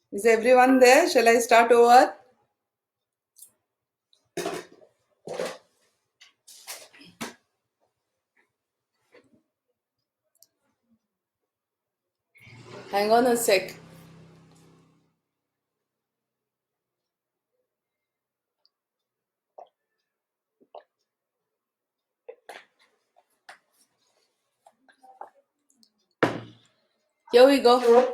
Is everyone there? Shall I start over? Hang on a sec. Here we go.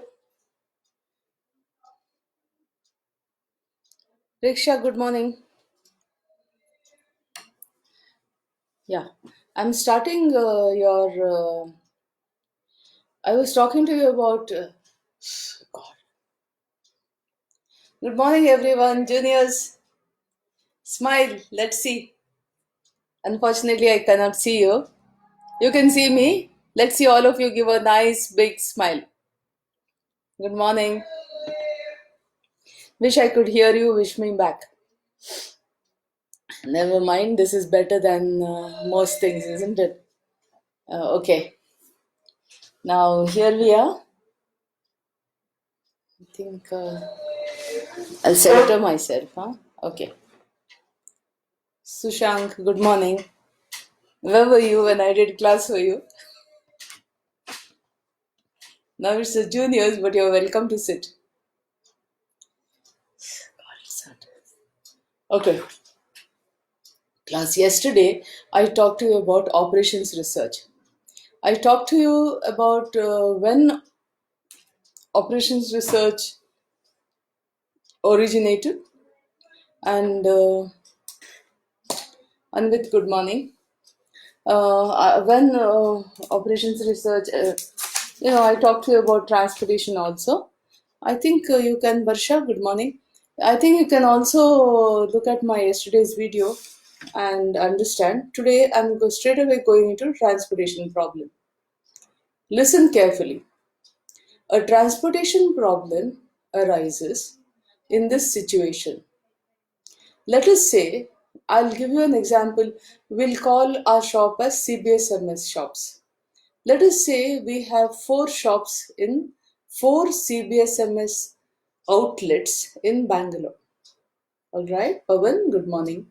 Riksha, good morning. Yeah, I'm starting your. I was talking to you about. God. Good morning, everyone. Juniors, smile. Let's see. Unfortunately, I cannot see you. You can see me. Let's see all of you give a nice big smile. Good morning. Wish I could hear you. Wish me back. Never mind. This is better than most things, isn't it? Okay. Now here we are. I think I'll center myself, huh? Okay. Sushank, good morning. Where were you when I did class for you? Now it's the juniors, but you're welcome to sit. Okay. Class, yesterday I talked to you about operations research. I talked to you about when operations research originated and Anvit, good morning. When operations research, I talked to you about transportation also. I think you can, Barsha, good morning. I think you can also look at my yesterday's video and understand. Today I'm straight away going into transportation problem. Listen carefully. A transportation problem arises in this situation. Let us say, I'll give you an example. We'll call our shop as CBSMS shops. Let us say we have 4 shops in 4 CBSMS outlets in Bangalore. All right, Pawan, good morning.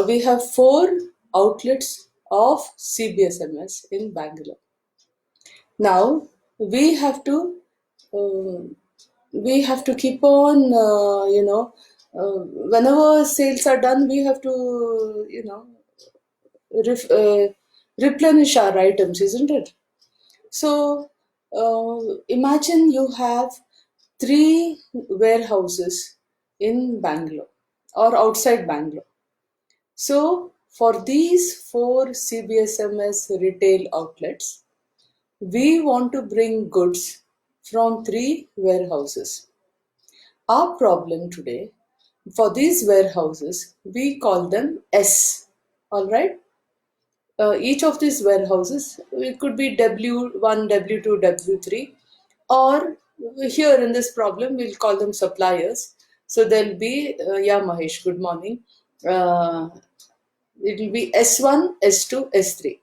We have 4 outlets of CBSMS in Bangalore. Now we have to uh, we have to keep on whenever sales are done we have to ref, uh, replenish our items, isn't it? So imagine you have 3 warehouses in Bangalore or outside Bangalore. So for these 4 CBSMS retail outlets, we want to bring goods from 3 warehouses. Our problem today for these warehouses, we call them S. All right. Each of these warehouses, it could be W1, W2, W3, or here in this problem, we'll call them suppliers. So there'll be, yeah, Mahesh, good morning. Uh, it will be S1, S2, S3.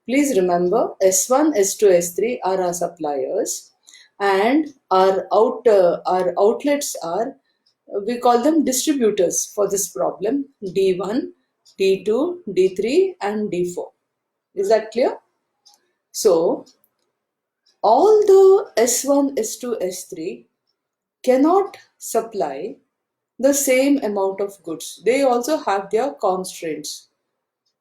Please remember S1, S2, S3 are our suppliers, and our outlets are, we call them distributors for this problem, D1, D2, D3 and D4. Is that clear? So all the S1, S2, S3 cannot supply the same amount of goods. They also have their constraints.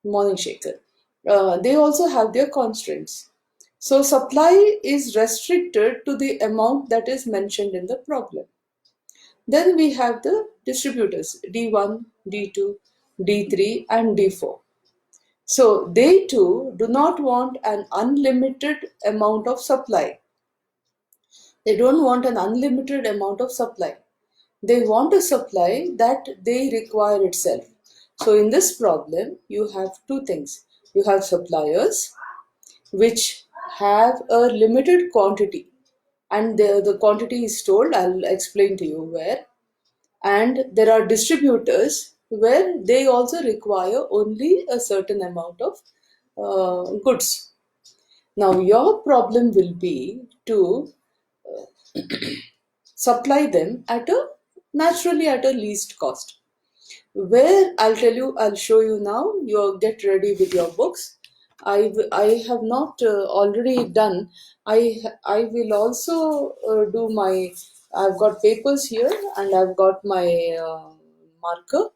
Morning Shaker. They also have their constraints. So supply is restricted to the amount that is mentioned in the problem. Then we have the distributors D1, D2, D3 and D4. So they too do not want an unlimited amount of supply. They don't want an unlimited amount of supply. They want a supply that they require itself. So in this problem, you have 2 things. You have suppliers which have a limited quantity, and the quantity is told, I'll explain to you where. And there are distributors where they also require only a certain amount of goods. Now your problem will be to supply them at a naturally at a least cost. Where I'll show you now. You get ready with your books. I have not already done. I will also do my. I've got papers here and I've got my marker,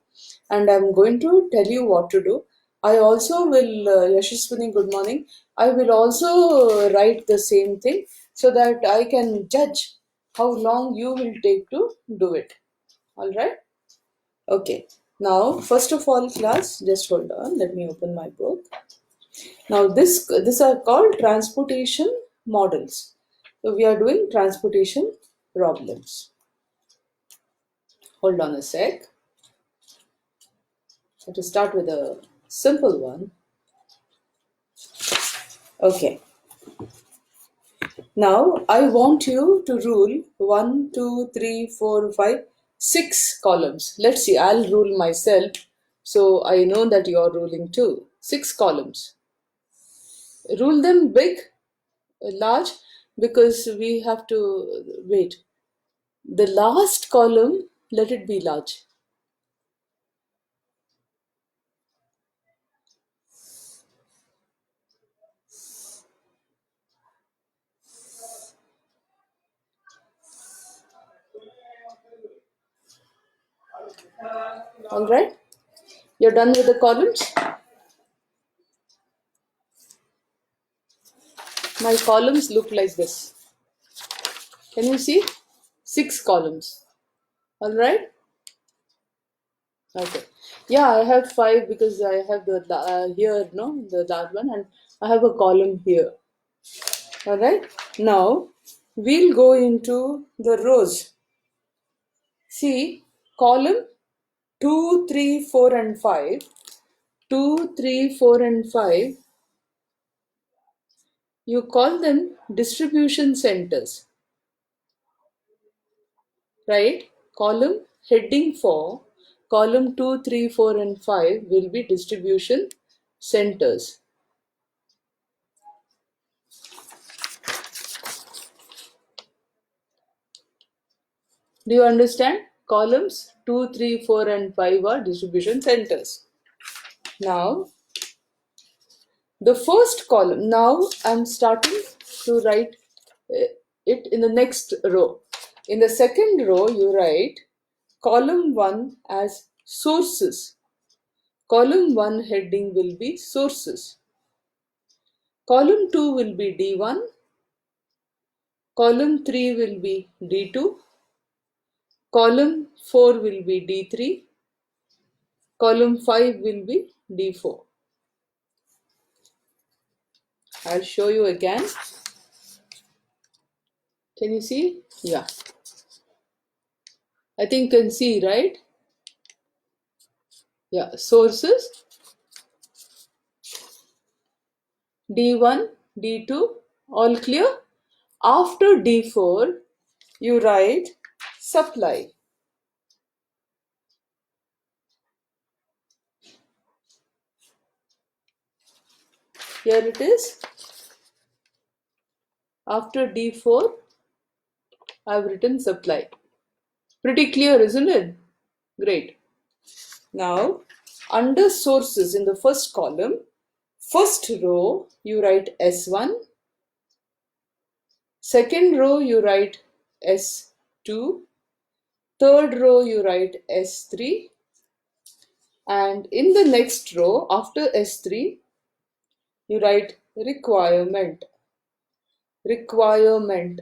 and I'm going to tell you what to do. I also will, Yashaswini, good morning. I will also write the same thing so that I can judge how long you will take to do it. All right? Okay. Now, first of all, class, just hold on. Let me open my book. Now, this are called transportation models. So we are doing transportation problems. Hold on a sec. So to start with a simple one. Okay. Now, I want you to rule 1, 2, 3, 4, 5, 6 columns. Let's see, I'll rule myself. So I know that you're ruling too. 6 columns. Rule them big, large, because we have to wait. The last column, let it be large. All right? You're done with the columns? My columns look like this. Can you see? 6 columns. All right? Okay. Yeah, I have 5 because I have the here, no, the that one, and I have a column here. All right. Now we'll go into the rows. See, column 2, 3, 4, and 5. 2, 3, 4, and 5. You call them distribution centers, right? Column heading for column 2, 3, 4, and 5 will be distribution centers. Do you understand? Columns 2, 3, 4, and 5 are distribution centers. Now, the first column, now I'm starting to write it in the next row. In the second row, you write column 1 as sources. Column 1 heading will be sources. Column 2 will be D1. Column 3 will be D2. Column 4 will be D3. Column 5 will be D4. I'll show you again. Can you see? Yeah. I think you can see, right? Yeah. Sources D1, D2, all clear? After D4, you write supply. Here it is. After D4, I've written supply. Pretty clear, isn't it? Great. Now, under sources in the first column, first row, you write S1. Second row, you write S2. Third row, you write S3. And in the next row, after S3, you write requirement. Requirement.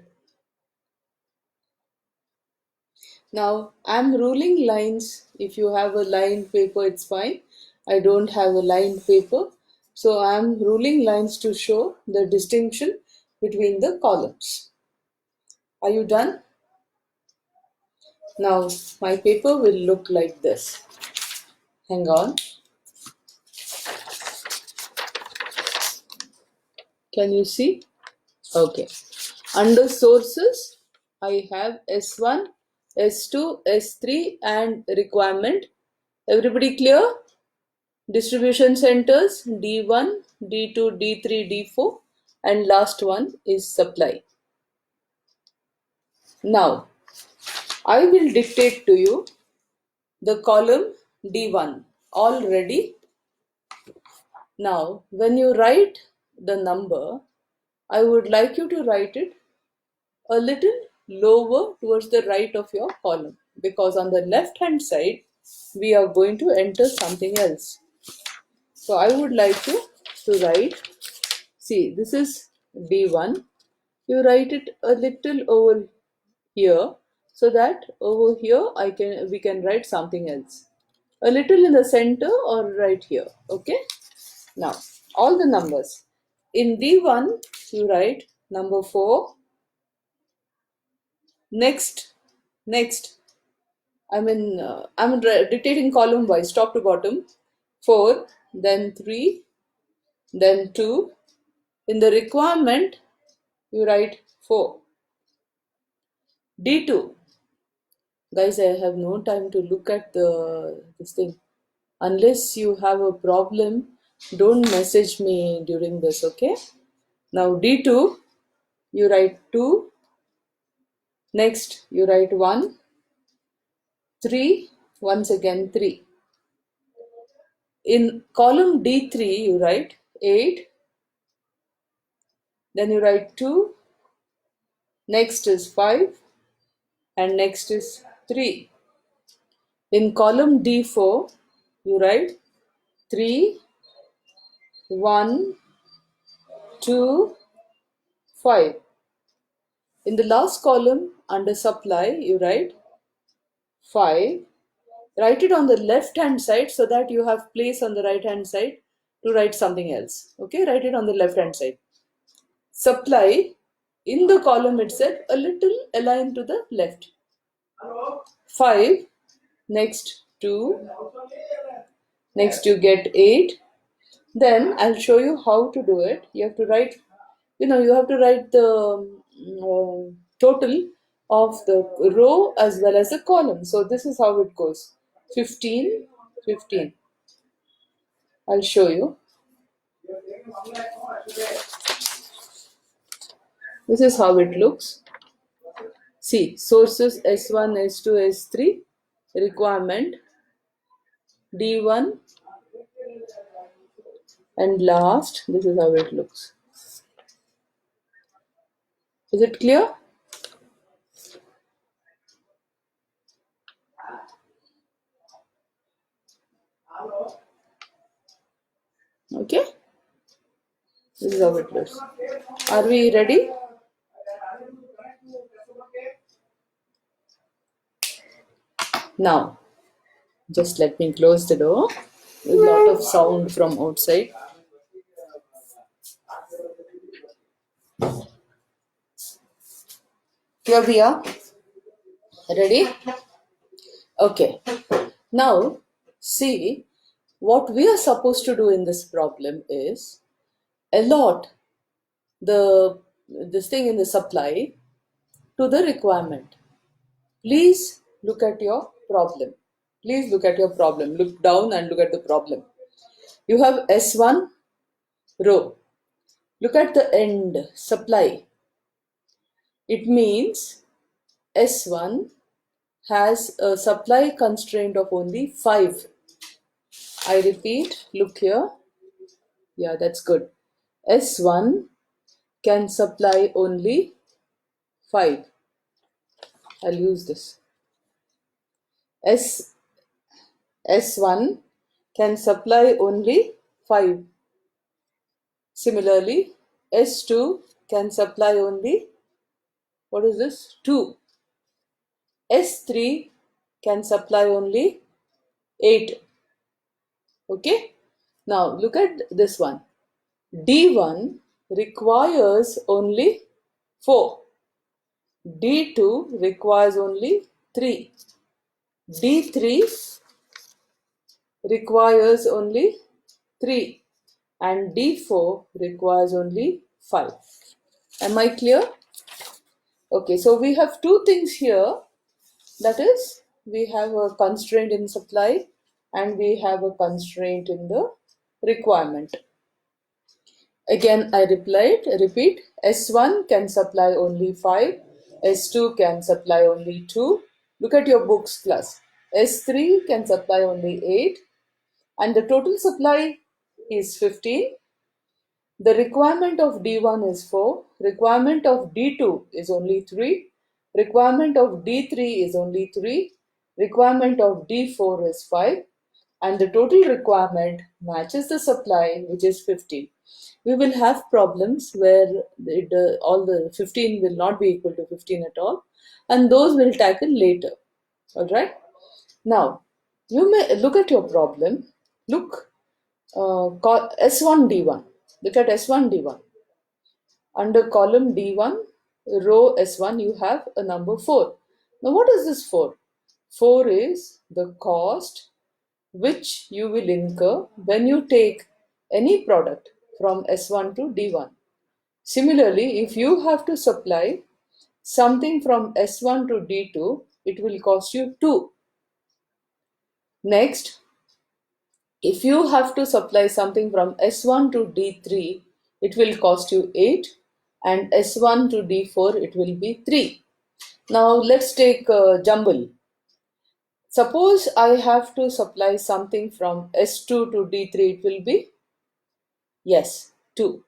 Now, I'm ruling lines. If you have a lined paper, it's fine. I don't have a lined paper. So, I'm ruling lines to show the distinction between the columns. Are you done? Now, my paper will look like this. Hang on. Can you see? Okay. Under sources, I have S1, S2, S3 and requirement. Everybody clear? Distribution centers D1, D2, D3, D4 and last one is supply. Now, I will dictate to you the column D1. All ready? Now, when you write the number, I would like you to write it a little lower towards the right of your column, because on the left hand side we are going to enter something else. So I would like you to write, see, this is D1. You write it a little over here, so that over here we can write something else. A little in the center or right here. Okay? Now, all the numbers. In D1, you write number 4. Next. I'm dictating column wise, top to bottom. 4, then 3, then 2. In the requirement, you write 4. D2. Guys, I have no time to look at this thing. Unless you have a problem, don't message me during this, okay? Now D2, you write 2. Next, you write 1, 3, once again 3. In column D3, you write 8. Then you write 2. Next is 5. And next is 3. In column D4, you write 3, 1, 2, 5. In the last column under supply, you write 5. Write it on the left hand side so that you have place on the right hand side to write something else. Okay, write it on the left hand side. Supply in the column itself, a little align to the left. 5, next 2, next you get 8. Then I'll show you how to do it. You have to write, the total of the row as well as the column. So this is how it goes. 15, 15. I'll show you. This is how it looks. See, sources S1, S2, S3, requirement D1, and last, this is how it looks. Is it clear? Okay? This is how it looks. Are we ready? Now, just let me close the door. There's a lot of sound from outside. Here we are. Ready? Okay. Now, see, what we are supposed to do in this problem is allot this thing in the supply to the requirement. Please look at your problem. Please look at your problem. Look down and look at the problem. You have S1 row. Look at the end, supply. It means S1 has a supply constraint of only 5. I repeat, look here. Yeah, that's good. S1 can supply only 5. I'll use this. S1 can supply only 5. Similarly, S2 can supply only, what is this? 2. S3 can supply only 8. Okay? Now look at this one. D1 requires only 4. D2 requires only 3. D3 requires only 3. And D4 requires only 5. Am I clear? Okay, so we have two things here. That is, we have a constraint in supply and we have a constraint in the requirement. Again, I repeat, S1 can supply only 5, S2 can supply only 2, Look at your books class. S3 can supply only 8 and the total supply is 15. The requirement of D1 is 4, requirement of D2 is only 3, requirement of D3 is only 3, requirement of D4 is 5, and the total requirement matches the supply, which is 15. We will have problems where all the 15 will not be equal to 15 at all, and those we'll tackle later. All right. Now, you may look at your problem. Look, S1D1. Look at S1D1. Under column D1, row S1, you have a number 4. Now, what is this 4? 4 is the cost which you will incur when you take any product from S1 to D1. Similarly, if you have to supply something from S1 to D2, it will cost you 2. Next, if you have to supply something from S1 to D3, it will cost you 8, and S1 to D4, it will be 3. Now let's take jumble. Suppose I have to supply something from S2 to D3, it will be, yes, 2.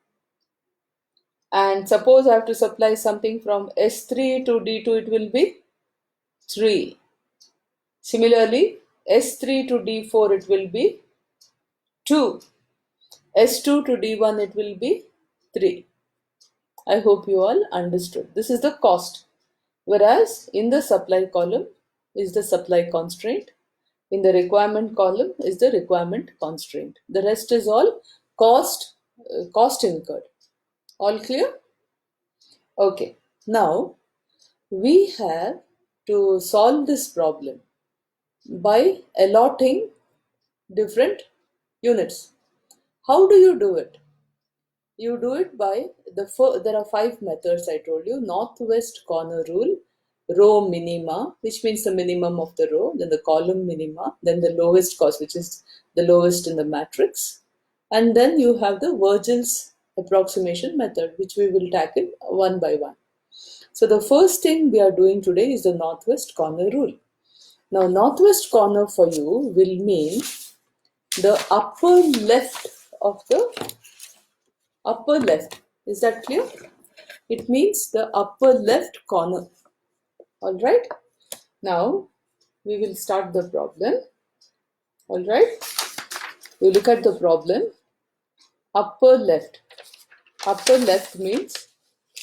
And suppose I have to supply something from S3 to D2, it will be 3. Similarly, S3 to D4, it will be 2. S2 to D1, it will be 3. I hope you all understood. This is the cost. Whereas in the supply column is the supply constraint. In the requirement column is the requirement constraint. The rest is all cost incurred. All clear? Okay. Now we have to solve this problem by allotting different units. How do you do it? You do it by there are 5 methods I told you: northwest corner rule, row minima, which means the minimum of the row, then the column minima, then the lowest cost, which is the lowest in the matrix, and then you have the Virgil's approximation method, which we will tackle one by one. So the first thing we are doing today is the northwest corner rule. Now, northwest corner for you will mean the upper left of the upper left. Is that clear? It means the upper left corner. All right. Now we will start the problem. All right. You look at the problem. Upper left. Upper left means,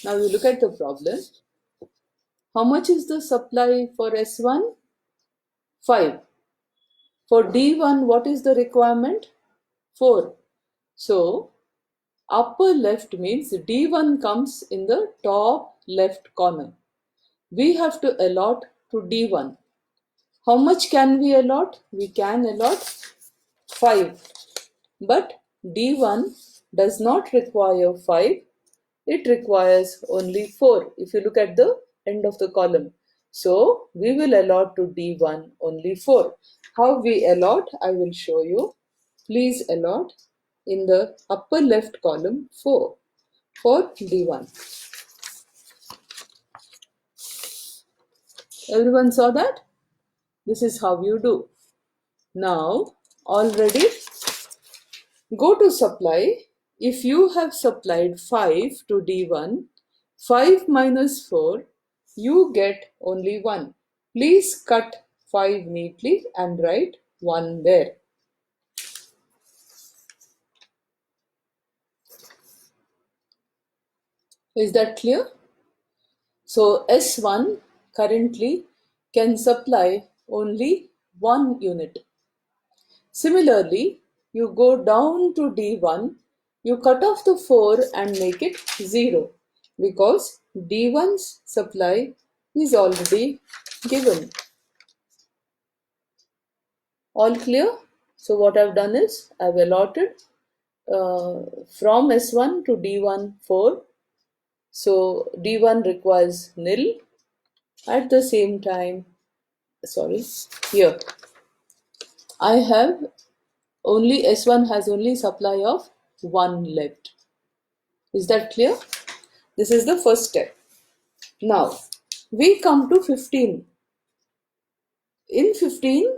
now you look at the problem. How much is the supply for S1? 5. For D1, what is the requirement? 4. So upper left means D1 comes in the top left corner. We have to allot to D1. How much can we allot? We can allot 5. But D1 does not require 5. It requires only 4 if you look at the end of the column. So we will allot to D1 only 4. How we allot, I will show you. Please allot in the upper left column 4 for D1. Everyone saw that? This is how you do. Now, already go to supply. If you have supplied 5 to D1, 5 minus 4, you get only 1. Please cut 5 neatly and write 1 there. Is that clear? So S1 currently can supply only 1 unit. Similarly, you go down to D1, you cut off the 4 and make it 0 because D1's supply is already given. All clear? So what I've done is I've allotted from S1 to D1 4. So D1 requires nil. At the same time, here I have only S1 has only supply of 1 left. Is that clear? This is the first step. Now we come to 15. In 15,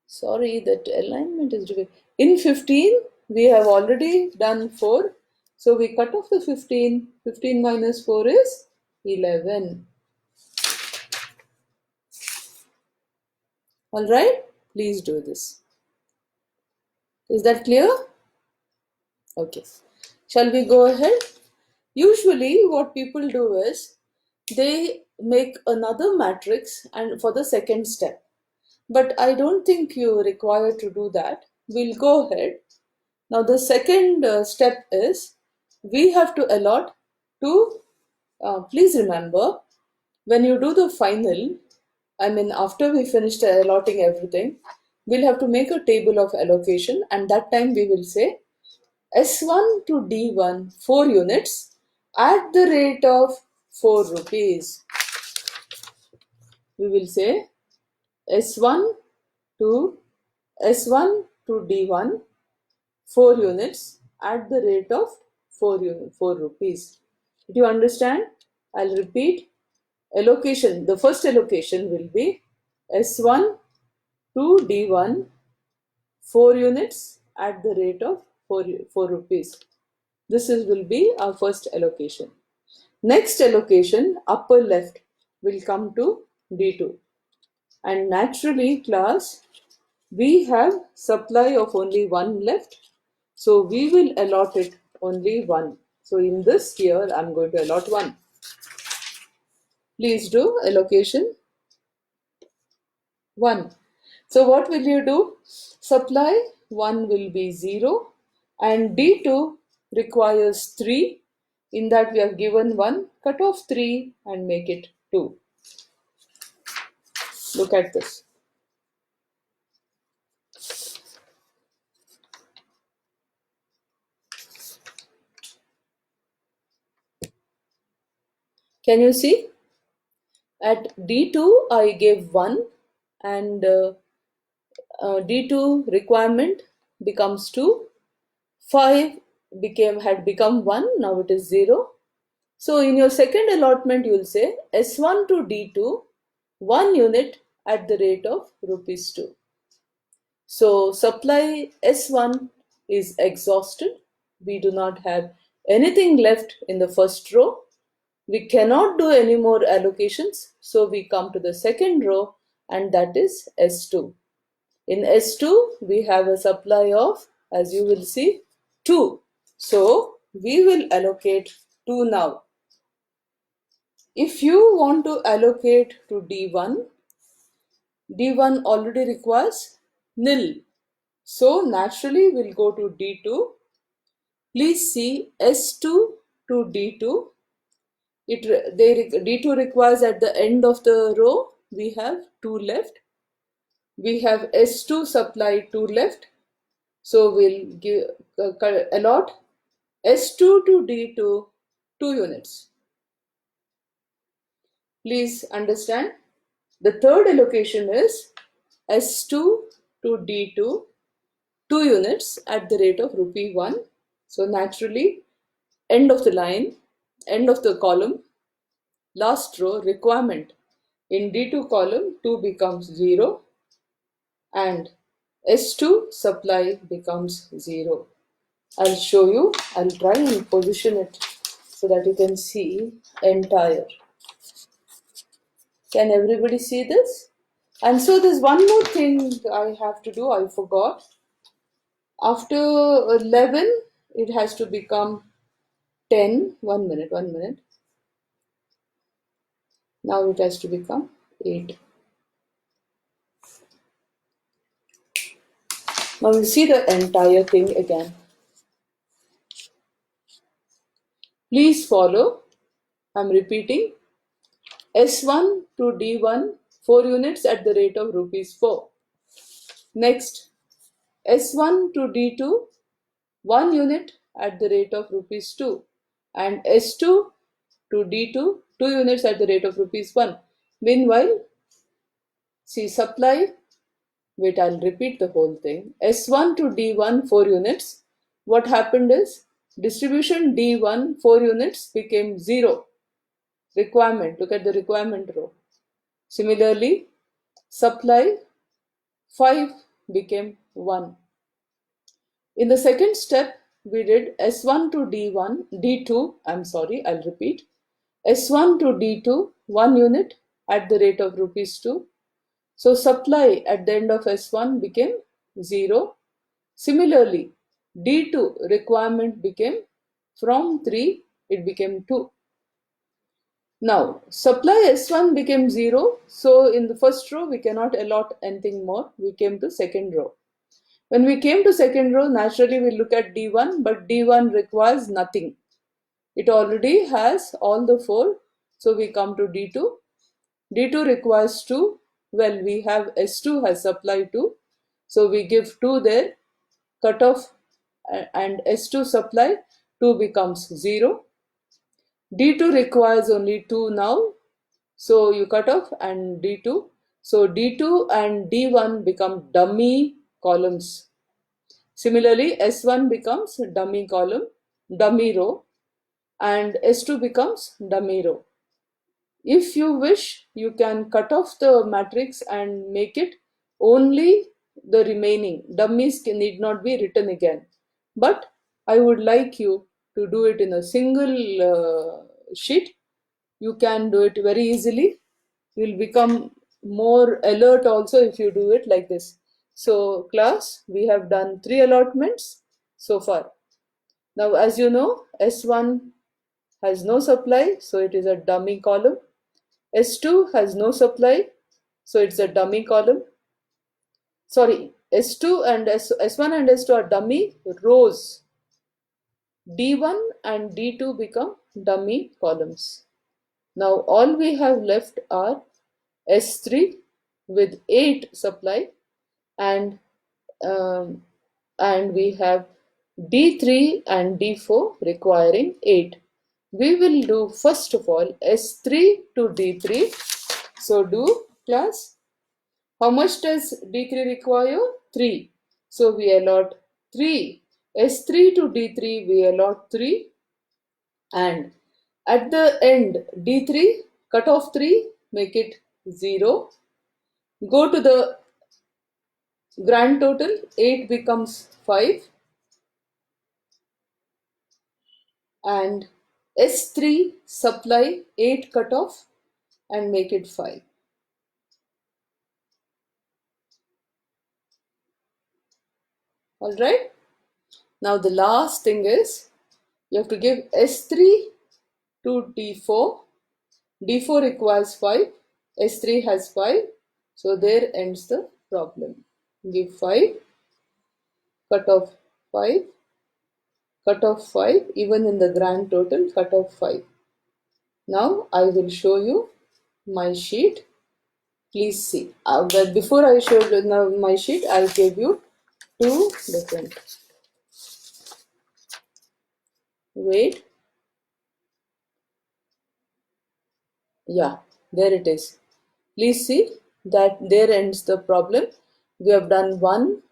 sorry, that alignment is difficult. In 15, we have already done 4. So we cut off the 15. 15 minus 4 is 11. Alright, please do this. Is that clear? Okay. Shall we go ahead? Usually what people do is they make another matrix and for the second step. But I don't think you require to do that. We'll go ahead. Now the second step is we have to allot to, please remember, when you do the final, after we finish allotting everything, we'll have to make a table of allocation, and that time we will say S1 to D1 4 units at the rate of 4 rupees. We will say S1 to S1 to D1 4 units at the rate of 4 rupees. Do you understand? I'll repeat. Allocation. The first allocation will be S1 to D1 4 units at the rate of 4 rupees. This will be our first allocation. Next allocation, upper left, will come to D2. And naturally, class, we have supply of only 1 left. So we will allot it only 1. So in this here, I'm going to allot 1. Please do allocation 1. So what will you do? Supply 1 will be 0 and D2 requires 3. In that we have given 1, cut off 3 and make it 2. Look at this. Can you see? At D2 I gave 1 and D2 requirement becomes 2. 5 had become 1, now it is 0. So in your second allotment you will say S1 to D2 1 unit at the rate of rupees 2. So supply S1 is exhausted. We do not have anything left in the first row. We cannot do any more allocations. So we come to the second row and that is S2. In S2 we have a supply of, as you will see, 2. So we will allocate 2 now. If you want to allocate to D1, D1 already requires nil. So naturally we'll go to D2. Please see S2 to D2. D2 requires at the end of the row, we have 2 left. We have S2 supply 2 left. So we'll allot S2 to D2 2 units. Please understand. The third allocation is S2 to D2 2 units at the rate of rupee 1. So naturally, end of the line, end of the column, last row requirement. In D2 column, 2 becomes 0 and S2 supply becomes 0. I'll show you. I'll try and position it so that you can see entire. Can everybody see this? And so there's one more thing I have to do. I forgot. After 11, it has to become 10. 1 minute, 1 minute. Now it has to become 8. Now we'll see the entire thing again. Please follow. I'm repeating. S1 to D1 4 units at the rate of rupees 4. Next, S1 to D2 1 unit at the rate of rupees 2 and S2 to D2 2 units at the rate of rupees 1. Meanwhile, see supply, wait, I'll repeat the whole thing. S1 to D1 4 units. What happened is distribution D1 4 units became 0. Requirement, look at the requirement row. Similarly, supply 5 became 1. In the second step, we did S1 to D1, D2, I'll repeat. S1 to D2, 1 unit at the rate of rupees 2. So supply at the end of S1 became 0. Similarly, D2 requirement became from 3, it became 2. Now, supply S1 became 0. So in the first row, we cannot allot anything more. We came to second row. When we came to second row, naturally we look at D1, but D1 requires nothing. It already has all the 4. So we come to D2. D2 requires 2. Well, we have S2 has supply 2. So we give 2 there, cut off, and S2 supply 2 becomes 0. D2 requires only 2 now. So you cut off and D2. So D2 and D1 become dummy columns. Similarly, S1 becomes dummy column, dummy row, and S2 becomes dummy row. If you wish, you can cut off the matrix and make it only the remaining. Dummies need not be written again. But I would like you to do it in a single sheet. You can do it very easily. You'll become more alert also if you do it like this. So class, we have done 3 allotments so far. Now as you know, S1 has no supply, so it is a dummy column. S2 has no supply, so it's a dummy column. Sorry, S2 and S1 and S2 are dummy rows. D1 and D2 become dummy columns. Now all we have left are S3 with 8 supply, and um, we have D3 and D4 requiring 8. We will do first of all S3 to D3. So do class. How much does D3 require? 3. So we allot 3. S3 to D3 we allot 3, and at the end D3 cut off 3, make it 0. Go to the grand total, 8 becomes 5, and S3 supply 8 cut off and make it 5. Alright. Now the last thing is you have to give S3 to D4. D4 requires 5. S3 has 5. So there ends the problem. Give 5, cut off 5, cut off 5, even in the grand total, cut off 5. Now I will show you my sheet. Please see. But before I show you my sheet, I'll give you 2 different. Wait. Yeah, there it is. Please see that there ends the problem. We have done 1,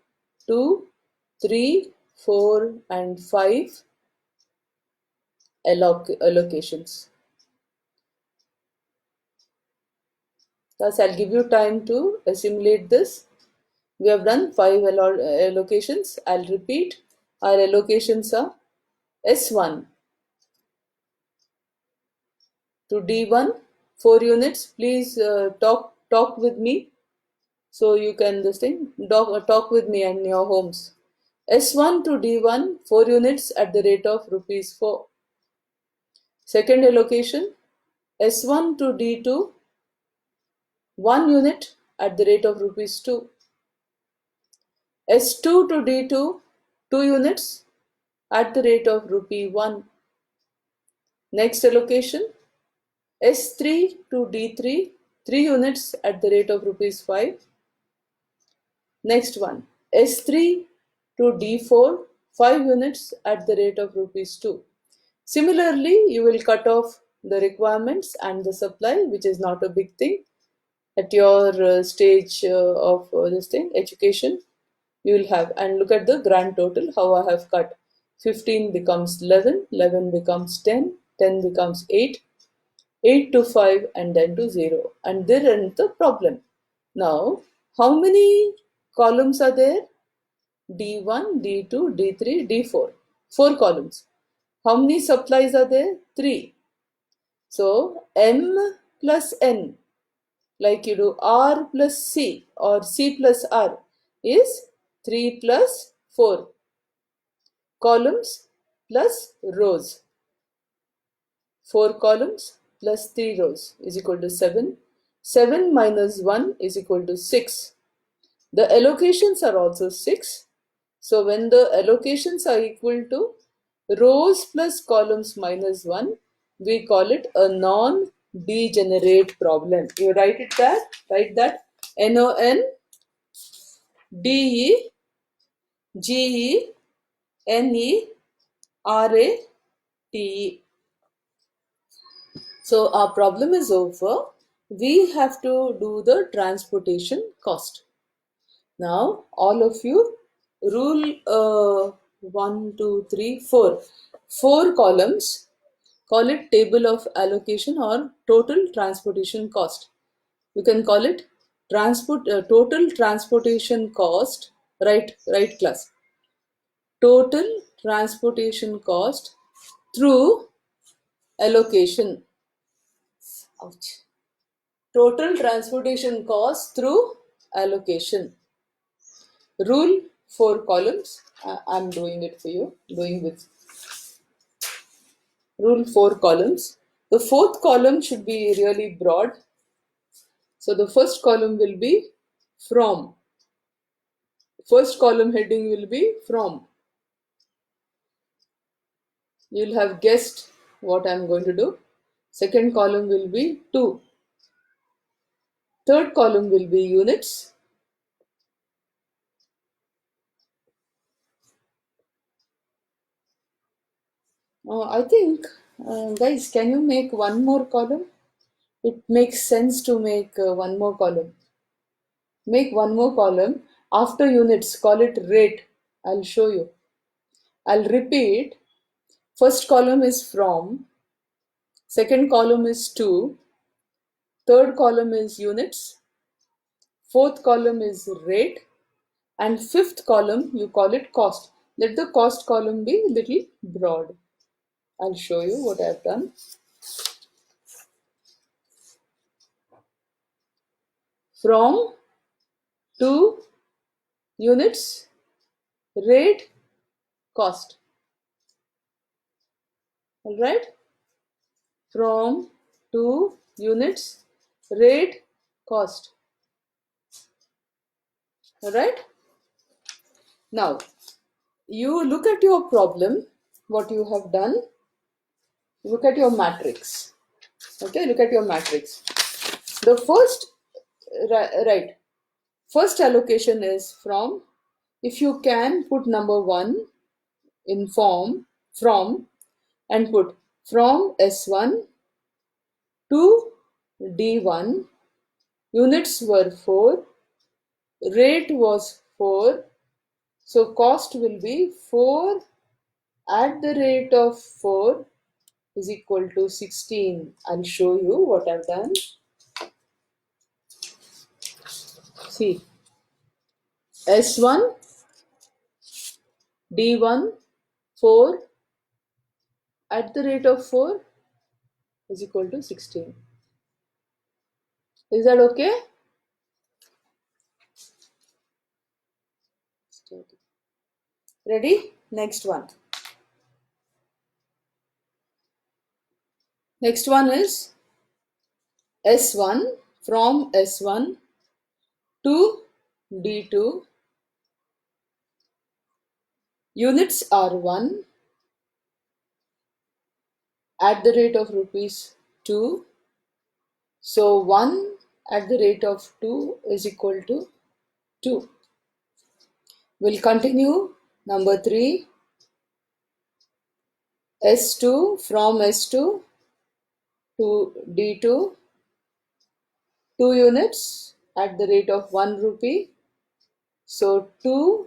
2, 3, 4 and 5 allocations. Thus, I'll give you time to assimilate this. We have done 5 allocations. I'll repeat. Our allocations are S1 to D1, 4 units. Please talk with me. So you can talk with me in your homes. S1 to D1, 4 units at the rate of rupees 4. Second allocation, S1 to D2, 1 unit at the rate of rupees 2. S2 to D2, 2 units at the rate of rupee 1. Next allocation, S3 to D3, 3 units at the rate of rupees 5. Next one, S3 to D4, 5 units at the rate of rupees 2. Similarly, you will cut off the requirements and the supply, which is not a big thing. At your stage of this thing, education, you will have, and look at the grand total, how I have cut. 15 becomes 11, 11 becomes 10, 10 becomes 8, 8 to 5 and then to 0, and there ends the problem. Now, how many columns are there? D1, D2, D3, D4. 4 columns. How many supplies are there? 3. So, M plus N, like you do R plus C or C plus R, is 3 plus 4 columns plus rows. 4 columns plus 3 rows is equal to 7. 7 minus 1 is equal to 6. The allocations are also 6. So when the allocations are equal to rows plus columns minus 1, we call it a non-degenerate problem. You write that NONDEGENERATE. So our problem is over. We have to do the transportation cost. Now, all of you, rule 1, 2, 3, 4. 4 columns, call it table of allocation or total transportation cost. You can call it total transportation cost, right class. Total transportation cost through allocation. Ouch. Total transportation cost through allocation. Rule 4 columns. I'm doing it for you. Doing with rule 4 columns. The fourth column should be really broad. So the first column will be from. First column heading will be from. You'll have guessed what I'm going to do. Second column will be to. Third column will be units. I think, guys, can you make one more column? It makes sense to make one more column. Make one more column. After units, call it rate. I'll show you. I'll repeat. First column is from. Second column is to. Third column is units. Fourth column is rate. And fifth column, you call it cost. Let the cost column be little broad. I'll show you what I've done. From, to, units, rate, cost. Alright? From, to, units, rate, cost. Alright? Now, you look at your problem, what you have done. Look at your matrix. Okay, look at your matrix. The first, right, first allocation is from. If you can, put number 1 in form from and put from S1 to D1. Units were 4. Rate was 4. So cost will be 4 at the rate of 4 is equal to 16. I'll show you what I've done. See, S1, D1, 4 at the rate of 4 is equal to 16. Is that okay? Ready? Next one. Next one is S1, from S1 to D2. Units are 1 at the rate of rupees 2. So 1 at the rate of 2 is equal to 2. We'll continue. Number 3. S2, from S2 to D2. 2 units at the rate of 1 rupee. So 2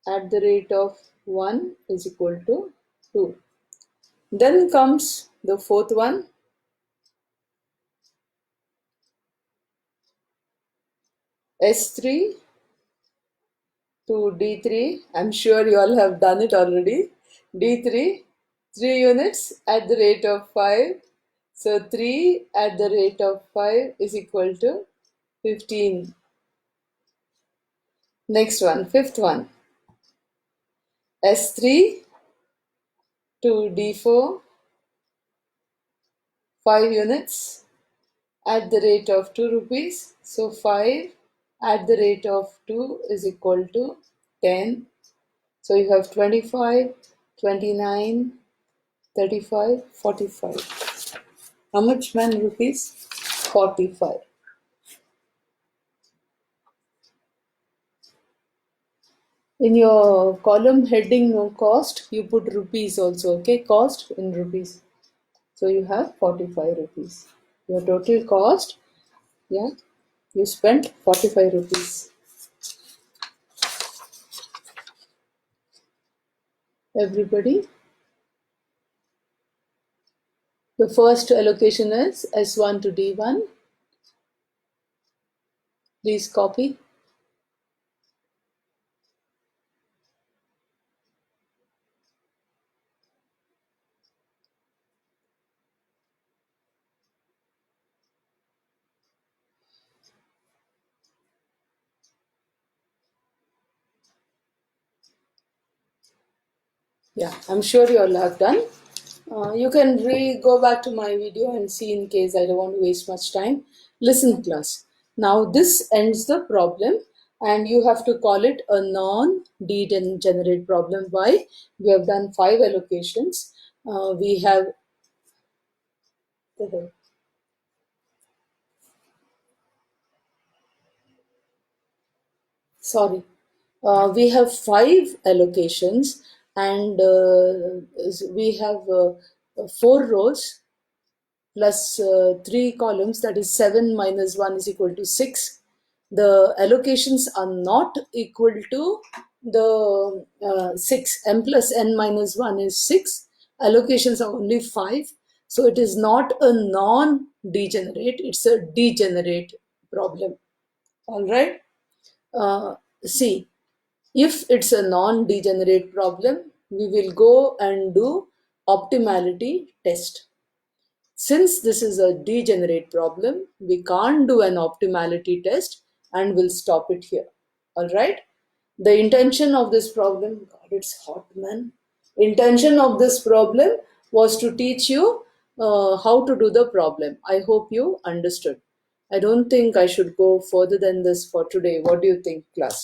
at the rate of 1 is equal to 2. Then comes the fourth one. S3 to D3. I'm sure you all have done it already. D3, 3 units at the rate of 5. So 3 at the rate of 5 is equal to 15. Next one, fifth one. S3 to D4, 5 units at the rate of 2 rupees. So 5 at the rate of 2 is equal to 10. So you have 25, 29, 35, 45. How much man rupees? 45. In your column heading no cost, you put rupees also, okay? Cost in rupees. So you have 45 rupees. Your total cost, yeah, you spent 45 rupees. Everybody, the first allocation is S1 to D1. Please copy. Yeah, I'm sure you all have done. You can go back to my video and see in case I don't want to waste much time. Listen, class. Now this ends the problem and you have to call it a non-degenerate problem. Why? We have done 5 allocations. We have, sorry, we have 5 allocations and we have 4 rows plus 3 columns, that is 7 minus 1 is equal to 6. The allocations are not equal to the 6. M plus n minus 1 is 6. Allocations are only 5. So it is not a non-degenerate, it's a degenerate problem. All right. See, if it's a non-degenerate problem, we will go and do optimality test. Since this is a degenerate problem, we can't do an optimality test and we'll stop it here. All right. The intention of this problem, God, it's hot, man. Intention of this problem was to teach you how to do the problem. I hope you understood. I don't think I should go further than this for today. What do you think, class?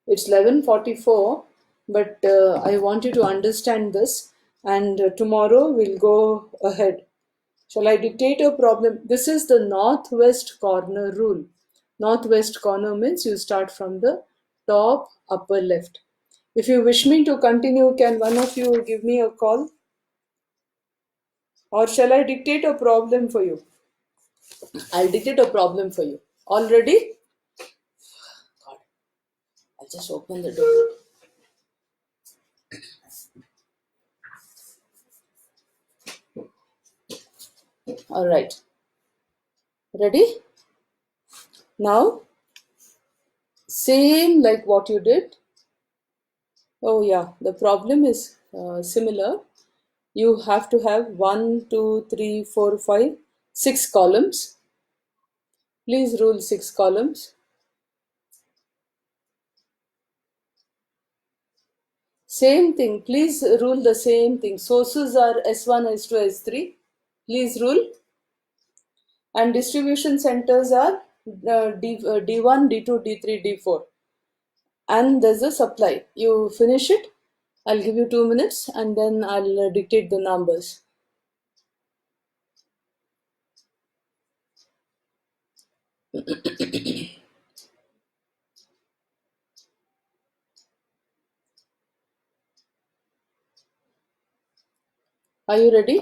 It's 11:44, but I want you to understand this, and tomorrow we'll go ahead. Shall I dictate a problem? This is the northwest corner rule. Northwest corner means you start from the top upper left. If you wish me to continue, can one of you give me a call? Or shall I dictate a problem for you? I'll dictate a problem for you. All ready? God, I'll just open the door. All right. Ready? Now, same like what you did. Oh, yeah, the problem is similar. You have to have 1, 2, 3, 4, 5, 6 columns. Please rule 6 columns. Same thing. Please rule the same thing. Sources are S1, S2, S3. Please rule. And distribution centers are D1, D2, D3, D4. And there's a supply. You finish it. I'll give you 2 minutes and then I'll dictate the numbers. Are you ready?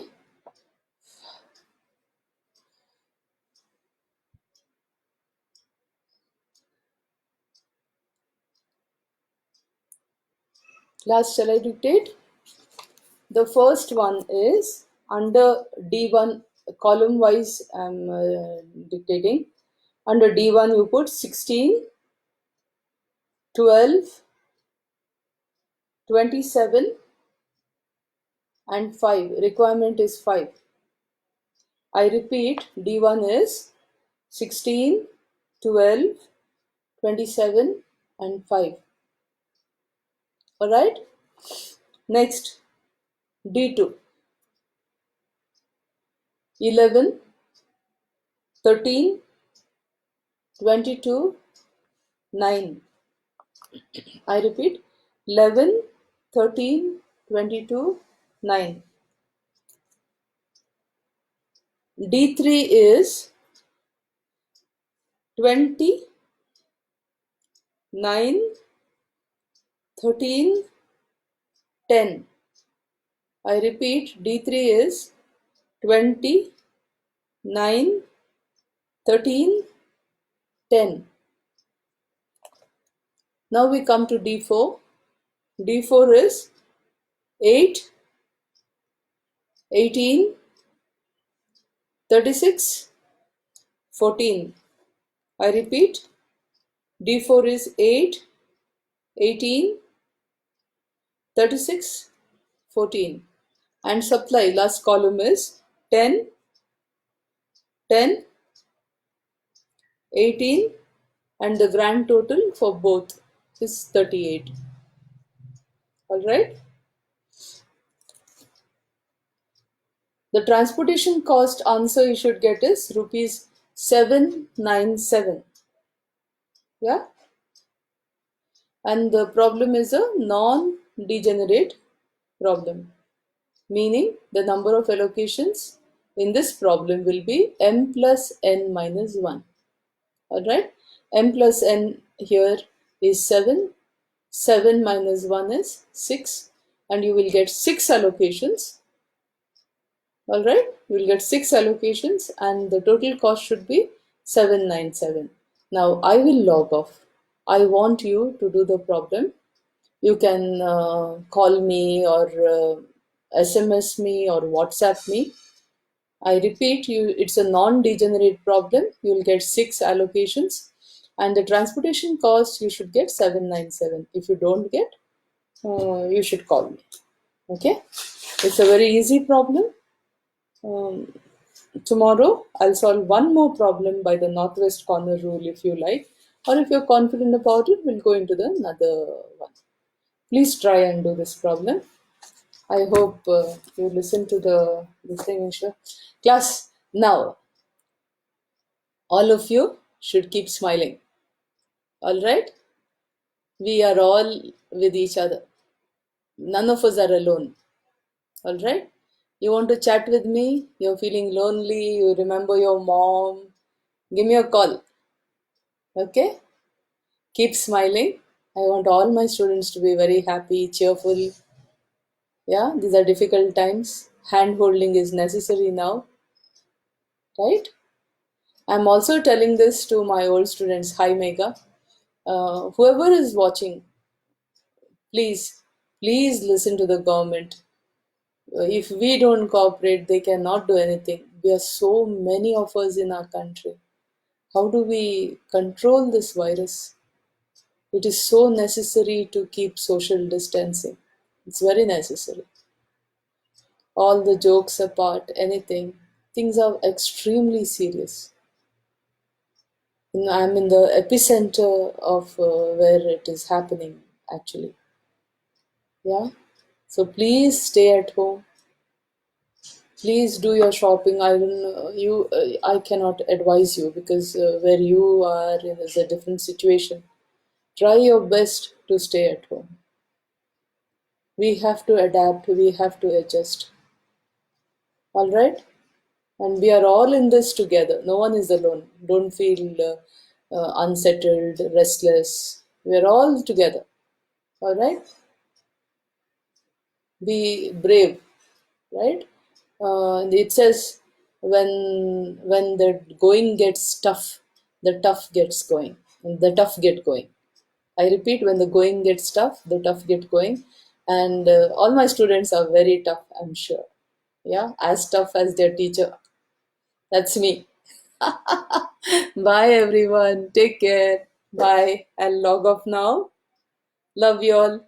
Last, shall I dictate? The first one is under D1 column wise I'm dictating. Under D1 you put 16, 12, 27 and 5. Requirement is 5. I repeat, D1 is 16, 12, 27 and 5. Alright? Next, D2, 11, 13, 22, 9. I repeat, 11, 13, 22, 9. D3 is 20, 9, 13, 10. I repeat, D3 is 20, 9, 13, 10. Now we come to D4. D4 is 8, 18, 36, 14. I repeat, D4 is 8, 18, 36, 14. And supply, last column is 10, 10, 18, and the grand total for both is 38. Alright? The transportation cost answer you should get is rupees 797. Yeah? And the problem is a non-degenerate problem, meaning the number of allocations in this problem will be m plus n minus 1. Alright? M plus n here is 7. 7 minus 1 is 6. And you will get 6 allocations. Alright? You will get 6 allocations and the total cost should be 797. Now I will log off. I want you to do the problem. You can call me or SMS me or WhatsApp me. I repeat, it's a non-degenerate problem. You will get 6 allocations and the transportation cost you should get 797. If you don't get, you should call me. Okay? It's a very easy problem. Tomorrow I'll solve one more problem by the northwest corner rule if you like, or if you're confident about it, we'll go into the another one. Please try and do this problem. I hope you listen to the thing. Class, now all of you should keep smiling. All right? We are all with each other. None of us are alone. All right? You want to chat with me? You're feeling lonely? You remember your mom? Give me a call. Okay? Keep smiling. I want all my students to be very happy, cheerful. Yeah, these are difficult times. Hand holding is necessary now. Right? I'm also telling this to my old students. Hi, Mega. Whoever is watching, please, please listen to the government. If we don't cooperate, they cannot do anything. There are so many of us in our country. How do we control this virus? It is so necessary to keep social distancing. It's very necessary. All the jokes apart, anything, things are extremely serious. I'm in the epicenter of where it is happening, actually. Yeah. So please stay at home. Please do your shopping. I cannot advise you because where you are in is a different situation. Try your best to stay at home. We have to adapt. We have to adjust. All right. And we are all in this together. No one is alone. Don't feel unsettled, restless. We are all together. All right. Be brave. Right. It says when the going gets tough, the tough gets going. And the tough get going. I repeat, when the going gets tough, the tough get going. And all my students are very tough, I'm sure. Yeah, as tough as their teacher. That's me. Bye everyone. Take care. Bye. I'll log off now. Love you all.